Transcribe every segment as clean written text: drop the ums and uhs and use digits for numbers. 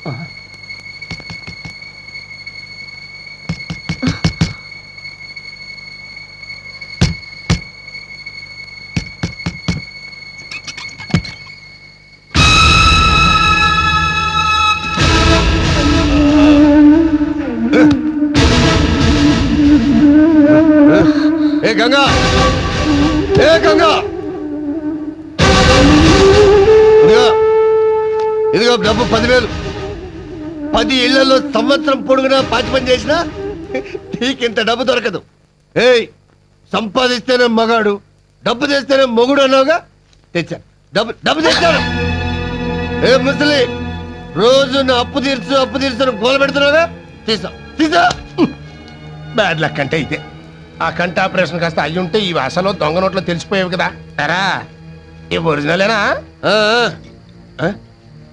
ఏ గంగా, ఏ గంగా, ఇదిగో డబ్బు 10,000. 10 ఇళ్లలో సంవత్సరం పొడుగునా పాచి పని చేసినా నీకింత డబ్బు దొరకదు. ఏయ్, సంపాదిస్తేనే మగాడు, డబ్బు తెస్తేనే మొగుడు అన్నావుగా, తెచ్చాను. డబ్బు తెచ్చాను. ఏ ముసలి, రోజు నా అప్పు తీర్చు గోల పెడుతున్నావుగా, తీసా. బ్యాడ్ లక్ అంటే ఇదే. ఆ కంటి ఆపరేషన్ కాస్త అయ్యుంటే ఈ వాసలో దొంగ నోట్లో తెలిసిపోయావు కదా. ఎరా, ఈ ఒరిజినలేనా?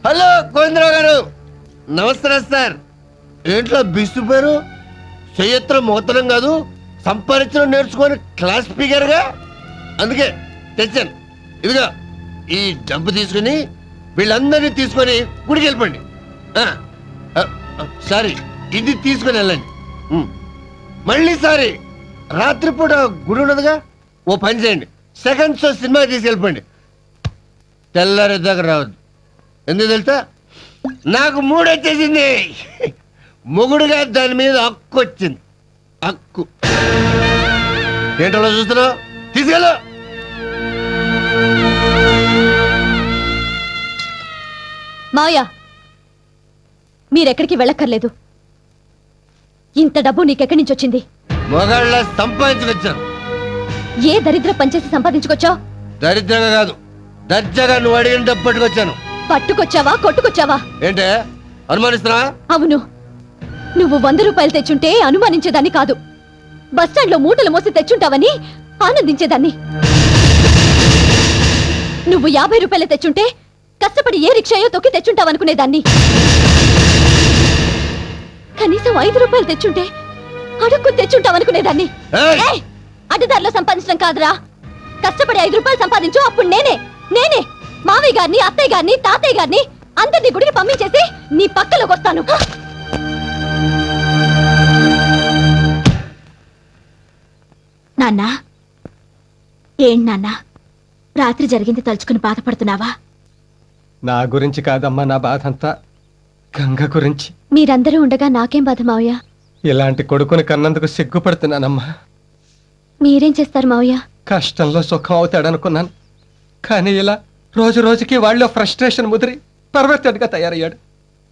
హలో గోవిందరావు గారు, నమస్తే సార్. ఏంట్లో బిస్తుపోయారు? చెయ్యత్రం మోతనం కాదు, సంపాదించడం నేర్చుకొని క్లాస్ స్పీకర్గా. అందుకే తెచ్చాను. ఇదిగా ఈ డబ్బు తీసుకుని వీళ్ళందరినీ తీసుకొని గుడికి వెళ్ళిపోండి. సారీ, ఇది తీసుకొని వెళ్ళండి. మళ్ళీ సారీ, రాత్రిపూట గుడి ఉన్నదిగా, ఓ పని చేయండి, సెకండ్ షో సినిమా తీసుకెళ్ళిపోండి. తెల్లారి దగ్గర రావద్దు. ఎందుకు తెలుసా, నాకు మూడు వచ్చేసింది. మొగుడుగా దాని మీద హక్కు వచ్చింది. హక్కు ఏంటో చూస్తున్నావు, తీసుకెళ్ళు. మావయ్య, మీరెక్కడికి వెళ్ళక్కర్లేదు. ఇంత డబ్బు నీకెక్కడి నుంచి వచ్చింది? మొగాళ్ళ సంపాదించుకొచ్చాను. ఏ దరిద్ర పనిచేసి సంపాదించుకొచ్చావు? దరిద్రంగా కాదు, దర్జాగా నువ్వు అడిగిన డబ్బు పట్టుకొచ్చాను. పట్టుకొచ్చావా కొట్టుకొచ్చావా? ఏంటే అనుమానిస్తున్నా? అవును, నువ్వు 100 రూపాయలు తెచ్చుంటే అనుమానించేదాన్ని కాదు, బస్టాండ్లో మూటలు మోసి తెచ్చుంటావని ఆనందించేదాన్ని. నువ్వు 50 రూపాయలు తెచ్చుంటే కష్టపడి ఏ రిక్షాయో తొక్కి తెచ్చుంటావనుకునేదాన్ని. కనీసం 5 రూపాయలు తెచ్చుంటే అడుక్కు తెచ్చుంటావనుకునేదాన్ని. అడ్డదారిలో సంపాదించడం కాదురా, కష్టపడి 5 రూపాయలు సంపాదించు. అప్పుడు నేనే మావయ్య గారిని, అత్తయ్య గారిని, తాతయ్య గారిని అందరినీ గుడికి పంపించేసి నీ పక్కలోకి వస్తాను. నాన్నా, ఏంటి నాన్నా, రాత్రి జరిగింది తలుచుకుని బాధపడుతున్నావా? నా గురించి కాదమ్మా, నా బాధ అంతా గంగ గురించి. మీరందరూ ఉండగా నాకేం బాధ మావయ్య? ఇలాంటి కొడుకుని కన్నందుకు సిగ్గుపడుతున్నానమ్మా. మీరేం చేస్తారు మావయ్య? కష్టంలో సుఖం అవుతాడనుకున్నాను, కానీ ఇలా రోజు రోజుకి వాళ్ళు ఫ్రస్ట్రేషన్ ముదిరి పర్వర్టెడ్గా తయారయ్యాడు.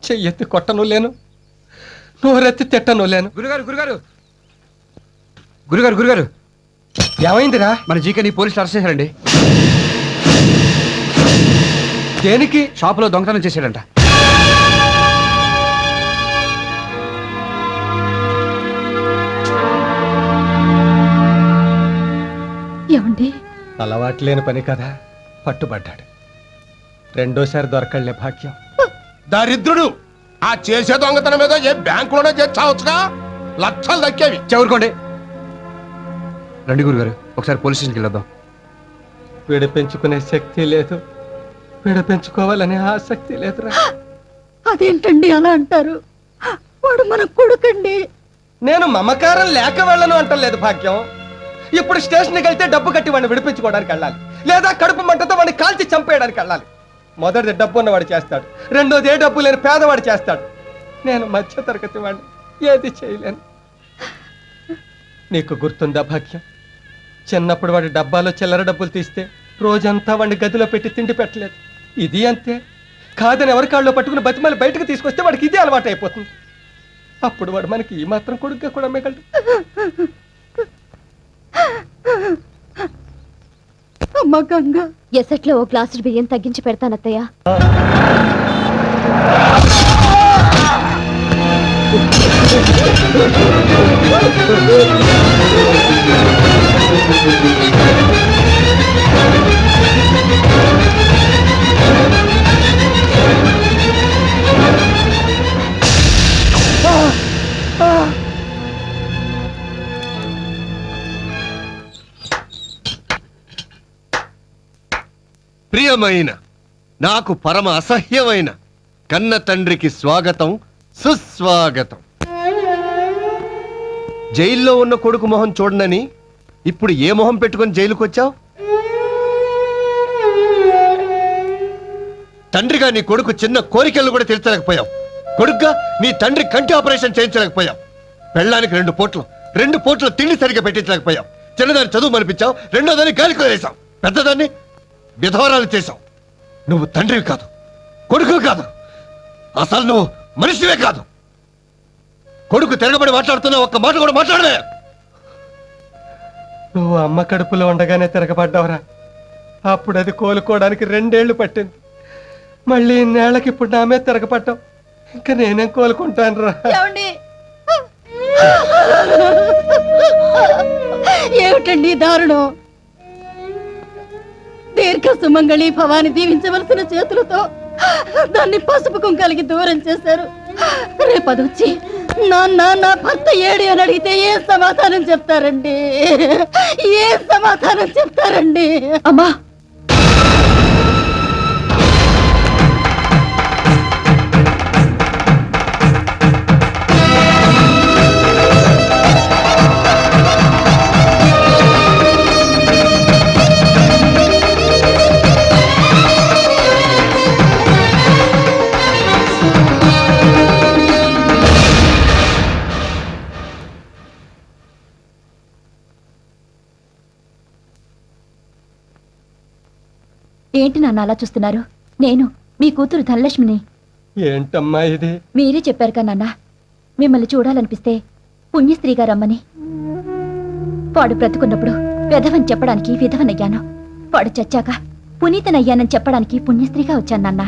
చెయ్యెత్తి కొట్టను లేను, నోరెత్తి తిట్టను లేను. గురుగారు ఏమైందిరా? మన జీకేని పోలీసులు అరెస్ట్ చేశారండి. దేనికి? షాపులో దొంగతనం చేశాడంట. ఏమండి, అలవాట్లేని పని కదా, పట్టుబడ్డాడు. రెండోసారి దొరకళ్లే భాగ్యం. దరిద్రుడు, ఆ చేసే దొంగతనం మీద ఏ బ్యాంకులోనే చేర్చావచ్చుగా, లక్షలు దక్కేవి. చెవురుకోండి. రండి గురుగారు, ఒకసారి పోలీస్ స్టేషన్కి వెళ్ళొద్దాం. విడిపించుకునే శక్తి లేదు, విడిపించుకోవాలనే ఆసక్తి లేదురా. అదేంటండి అలా అంటారు? వాడు మన కొడుకండి. నేను మమకారం లేక వెళ్ళను అంటలేదు భాగ్యం. ఇప్పుడు స్టేషన్కి వెళ్తే డబ్బు కట్టి వాడిని విడిపించుకోవడానికి వెళ్ళాలి, లేదా కడుపు మంటతో వాడిని కాల్చి చంపేయడానికి వెళ్ళాలి. మొదటిది డబ్బు ఉన్నవాడు చేస్తాడు, రెండోది ఏ డబ్బు లేని పేదవాడు చేస్తాడు. నేను మధ్య తరగతి వాడిని, ఏది చేయలేను. నీకు గుర్తుందా భాగ్యం, చిన్నప్పుడు వాడి డబ్బాలో చిల్లర డబ్బులు తీస్తే రోజంతా వాడిని గదిలో పెట్టి తిండి పెట్టలేదు. ఇది అంతే, కాదని ఎవరి కాళ్ళలో పట్టుకుని బతిమాలి బయటకు తీసుకొస్తే వాడికి ఇదే అలవాటు అయిపోతుంది. అప్పుడు వాడు మనకి ఈ మాత్రం కొడుగ్గా కూడా మిగలడు. అమ్మ గంగ, ఎసట్లో ఓ గ్లాసు బియ్యం తగ్గించి పెడతానత్తయ్య. ప్రియమైన, నాకు పరమ అసహ్యమైన కన్న తండ్రికి స్వాగతం సుస్వాగతం. జైల్లో ఉన్న కొడుకు మొహం చూడనని ఇప్పుడు ఏ మొహం పెట్టుకొని జైలుకు వచ్చావు? తండ్రిగా నీ కొడుకు చిన్న కోరికలను కూడా తీర్చలేకపోయావు. కొడుకుగా నీ తండ్రి కంటి ఆపరేషన్ చేయించలేకపోయావు. పెళ్ళానికి 2 పూట్ల తిండి సరిగ్గా పెట్టించలేకపోయావు. చిన్నదాన్ని చదువు మనిపించావు, రెండోదాన్ని గాలికి వదిలేశావు, పెద్దదాన్ని విధవరాలు చేశావు. నువ్వు తండ్రివి కాదు, కొడుకు కాదు, అసలు నువ్వు మనిషివే కాదు. కొడుకు తిరగబడి మాట్లాడుతున్నా ఒక్క మాట కూడా మాట్లాడలే. నువ్వు అమ్మ కడుపులో ఉండగానే తిరగబడ్డావురా. అప్పుడు అది కోలుకోవడానికి 2 ఏళ్లు పట్టింది. మళ్ళీ ఇన్నేళ్లకి ఇప్పుడు నా మీద తిరగబడ్డావు. ఇంకా నేనేం కోలుకుంటాను రా. ఏమండి? ఏమిటండి ఈ దారుణం? దీర్ఘ సుమంగళి భవాని దీవించవలసిన చేతులతో దాన్ని పసుపు కుంకాలకి దూరం చేశారు. రేపదొచ్చి నా భర్త ఏడి అని అడిగితే ఏ సమాధానం చెప్తారండి? ఏ సమాధానం చెప్తారండి? అమ్మా, ఏంటి నాన్న అలా చూస్తున్నారు? నేను మీ కూతురు ధనలక్ష్మిని. ఏంటమ్మా ఇది? మీరే చెప్పారు కదా నాన్న, మిమ్మల్ని చూడాలనిపిస్తే పుణ్యస్త్రీగా రమ్మని. వాడు బ్రతుకున్నప్పుడు విధవని చెప్పడానికి విధవనయ్యాను. వాడు చచ్చాక పునీతనయ్యానని చెప్పడానికి పుణ్యస్త్రీగా వచ్చాను నాన్న.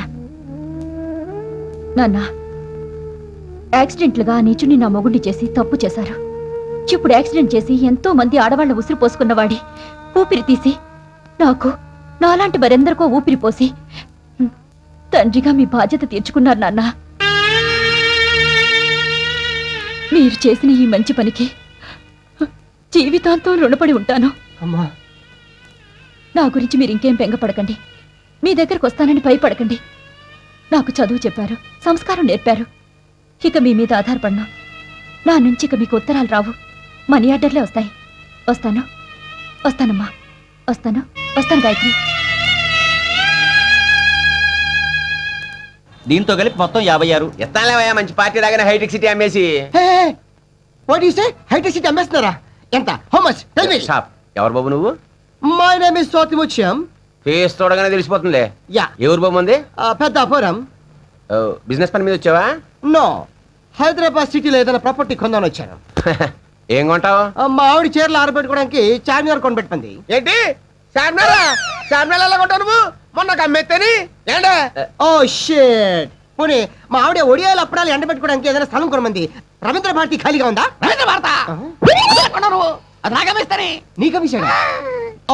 నాన్న, యాక్సిడెంట్లుగా నీచుని నా మొగుడిని చేసి తప్పు చేశారు. ఇప్పుడు యాక్సిడెంట్ చేసి ఎంతో మంది ఆడవాళ్ల ఉసురు పోసుకున్నవాడి ఊపిరి తీసి నాకు నాలాంటి మరెందరికో ఊపిరి పోసి తండ్రిగా మీ బాధ్యత తీర్చుకున్నారు నాన్న. మీరు చేసిన ఈ మంచి పనికి జీవితాంతం రుణపడి ఉంటాను. అమ్మా, నా గురించి మీరు ఇంకేం బెంగపడకండి. మీ దగ్గరకు వస్తానని భయపడకండి. నాకు చదువు చెప్పారు, సంస్కారం నేర్పారు. ఇక మీ మీద ఆధారపడను. నా నుంచి ఇక మీకు ఉత్తరాలు రావు, మనీ ఆర్డర్లే వస్తాయి. వస్తానమ్మా, వస్తాను గాయత్రి. దీంతో కలిపి మొత్తం 56. ఎత్తాలేవయ్యా మంచి పార్టీ లాగానే హైటెక్ సిటీ అమ్మేసి. What you say? Hitech city అమ్మేస్తున్నారా? ఎంత? How much? Tell me. షాప్ ఎవరు బాబు నువ్వు? My name is Sothimuthyam. Face చూడగానే తెలిసిపోతుందిలే. యా. ఎవరు బాబు ఉంది? పెద్దాపురం. బిజినెస్ పని మీద వచ్చావా? నో, హైదరాబాద్ సిటీలో ఏదైనా ప్రాపర్టీ కొందామని వచ్చాను. ఏం కొంటావు? మా ఆవిడ చీరలు ఆరబెట్టుకోవడానికి చార్మినార్ కొనిపెట్టుకుంది. ఏంటి చార్మినార్ ఎలా కొంటావు నువ్వు? మొన్న అమ్మేత్తని ఏంటే? Oh shit. పోనీ మా ఆవిడ ఒడియాలు అప్పడాలు ఎండబెట్టుకోవడానికి ఏదైనా స్థలం కొనమంది. రవీంద్ర భారతి ఖాళీగా ఉందా? రవీంద్ర భారత అది నాగమేస్తని నీకమిషాడా?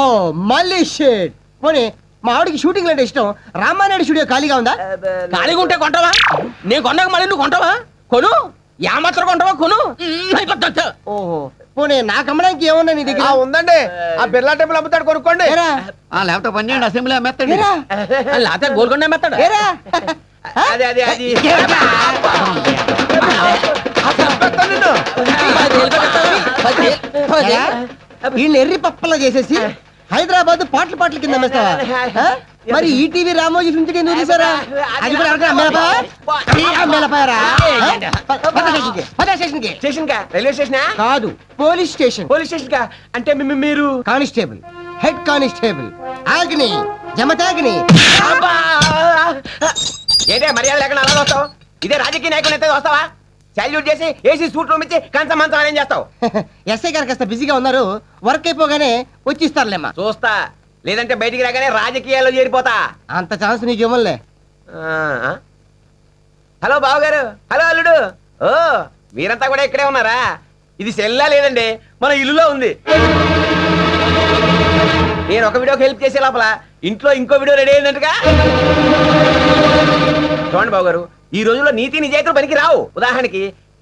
ఓ మళ్ళీ షిట్. పోనీ మా ఆవిడకి షూటింగ్ అంటే ఇష్టం. రామానాయుడు స్టూడియో ఖాళీగా ఉందా? ఖాళీగా ఉంటే కొంటావా? నేను కొన్నాక మళ్ళీ నువ్వు కొంటావా? కొను. మాత్రం కొంటావా? కొను. ఓహో, పోనీ నాకు అమ్మడానికి ఏమన్నా నీ దగ్గర? ఉందండి, ఆ బిర్లా టెంపుల్ అమ్ముతాడు, కొనుక్కోండి. ఏరా? లేకపోతే 12 అసెంబ్లీ అమ్మేస్తాడు. ఏరా? లేకపోతే గోల్కొండ అమ్మేస్తాడు. ఏరా? అది అది అది ఏరా? వీళ్ళని ఎర్రి పప్పలా చేసేసి హైదరాబాద్ పాటల కింద అమ్మేస్తావా? ఆ? మరి ఈటీవీ రామోజీ నుంచి ఎందుకు తీసారా? అది కూడా ఎవరికైనా అమ్మేలపాయరా? స్టేషన్ కా? రైల్వే స్టేషనా? కాదు, పోలీస్ స్టేషన్. పోలీస్ స్టేషన్ కా? అంటే మీరు కానిస్టేబుల్, హెడ్ కానిస్టేబుల్ ఆగ్ని జమతాగ్ని. ఏంటే మర్యాద లేకుండా అలా వస్తావు? ఇదే రాజకీయ నాయకులు అయితే వస్తావా? సాల్యూట్ చేసి ఏసీ సూట్ రూమ్ ఇచ్చి కంచం మంచం అరేంజ్ చేస్తావు. ఎస్ఐ గారు కాస్త బిజీగా ఉన్నారు, వర్క్ అయిపోగానే వచ్చి ఇస్తారులేమ్మా. చూస్తా, లేదంటే బయటికి రాగానే రాజకీయాల్లో చేరిపోతా. అంత ఛాన్స్ నీకు ఇవ్వలే. హలో బావగారు, హలో అల్లుడు. ఓ మీరంతా కూడా ఇక్కడే ఉన్నారా? ఇది సెల్లా లేదండి, మన ఇల్లులో ఉంది. నేను ఒక వీడియోకి హెల్ప్ చేసే లోపల ఇంట్లో ఇంకో వీడియో రెడీ అయిందంటగా. చూడండి బావగారు, ఈ రోజుల్లో నీతి నిజాయితీలు పనికి రావు. ఉదాహరణకి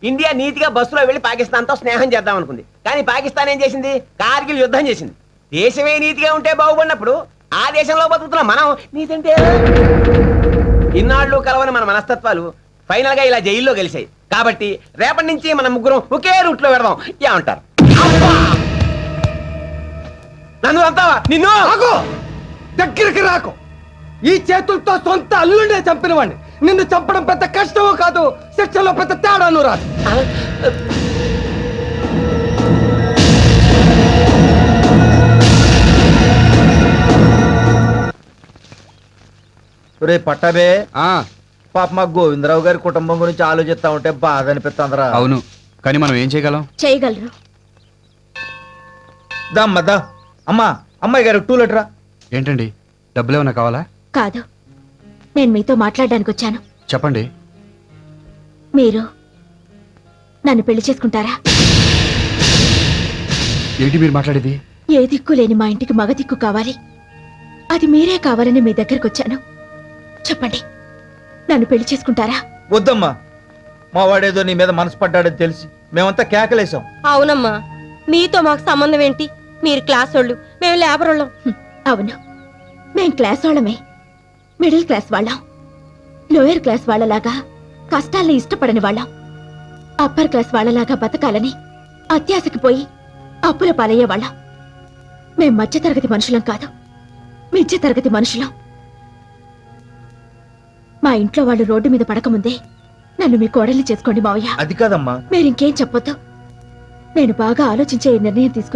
ఇండియా నీతిగా బస్సులో వెళ్లి పాకిస్తాన్ తో స్నేహం చేద్దాం అనుకుంది, కానీ పాకిస్తాన్ ఏం చేసింది? కార్గిల్ యుద్ధం చేసింది. దేశమే నీతిగా ఉంటే బాగుపడినప్పుడు ఆ దేశంలో బతుకుతున్న మనం నీతి అంటే ఇన్నాళ్ళు కలవని మన మనస్తత్వాలు ఫైనల్ గా ఇలా జైల్లో గెలిచాయి. కాబట్టి రేపటి నుంచి మన ముగ్గురం ఒకే రూట్ లో పెడదాం ఏమంటారు? అబ్బా! నన్ను అంతావా నిన్ను? ఆగు! దగ్గరికి రాకు. ఈ చేతులతో సొంత అల్లుండే చంపిన వాడిని నిన్ను చంపడం పెద్ద కష్టమో కాదు, శిక్షలో పెద్ద తేడాను రాదు. రే పట్టాబే, ఆ, పాప మా గోవిందరావు గారి కుటుంబం గురించి ఆలోచిస్తా ఉంటే బాధ అనిపిస్తుందిరా. అవును, కానీ మనం ఏం చేయగలం? చేయగలరు. దమ్మద్దా. అమ్మా, అమ్మాయి గారు 2 లీటరా. ఏంటండి, డబ్బులు ఏమైనా కావాలా? కాదు, నేను మీతో మాట్లాడడానికి వచ్చాను. చెప్పండి. మీరు నన్ను పెళ్లి చేసుకుంటారా? ఏంటి మీరు మాట్లాడేది? ఏ దిక్కు లేని మా ఇంటికి మగ దిక్కు కావాలి. అది మీరే కావాలని మీ దగ్గరకు వచ్చాను. చెప్పండి, నన్ను పెళ్లి చేసుకుంటారా? వద్దమ్మా, మా వాడేదో నీ మీద మనసు పడ్డాడని తెలిసి మేమంతా కేకలేసాం. అవునమ్మా, మీతో మాకు సంబంధం ఏంటి? మీరు క్లాస్ వాళ్ళు, మేము లేబర్ వాళ్ళం. అవును, మేం క్లాస్ వాళ్ళమే. మిడిల్ క్లాస్ వాళ్ళం. లోయర్ క్లాస్ వాళ్ళలాగా కష్టాల్ని ఇష్టపడని వాళ్ళం. అప్పర్ క్లాస్ వాళ్ళలాగా బతకాలని అత్యాశకి పోయి అప్పుల పాలయ్యే వాళ్ళం. మేం మధ్య తరగతి మనుషులం కాదు, మిధ్య తరగతి మనుషులం. మా ఇంట్లో వాళ్ళు రోడ్డు మీద పడకముందే నన్ను మీ కోడల్ని చేసుకోండి మావయ్య. అది కాదమ్మా. మీరింకేం చెప్పొద్దు. నేను బాగా ఆలోచించే ఈ నిర్ణయం తీసుకుని